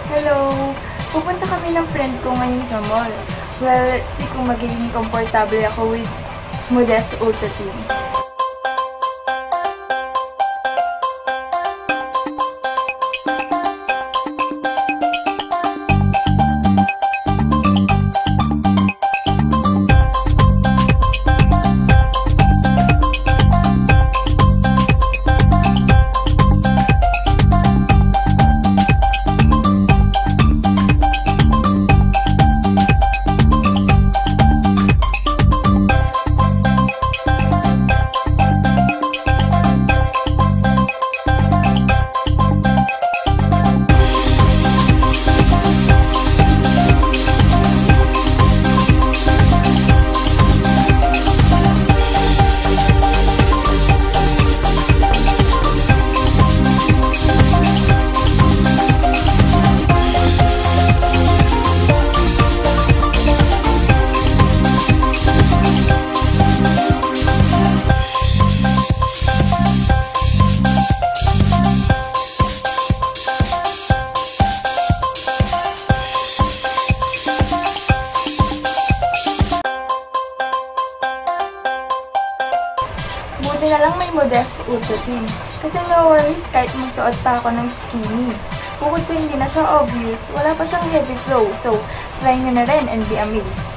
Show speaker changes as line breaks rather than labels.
Hello! Pupunta kami ng friend ko ngayon sa mall. Well, di ko magiging komportable ako with Modeste Ultra Team. Buti na lang may Modeste Ultra Team. Kasi no worries kahit magsuot pa ako ng skinny. Bukod sa hindi na siya obvious, wala pa siyang heavy flow. So, try nyo na rin and be amazed.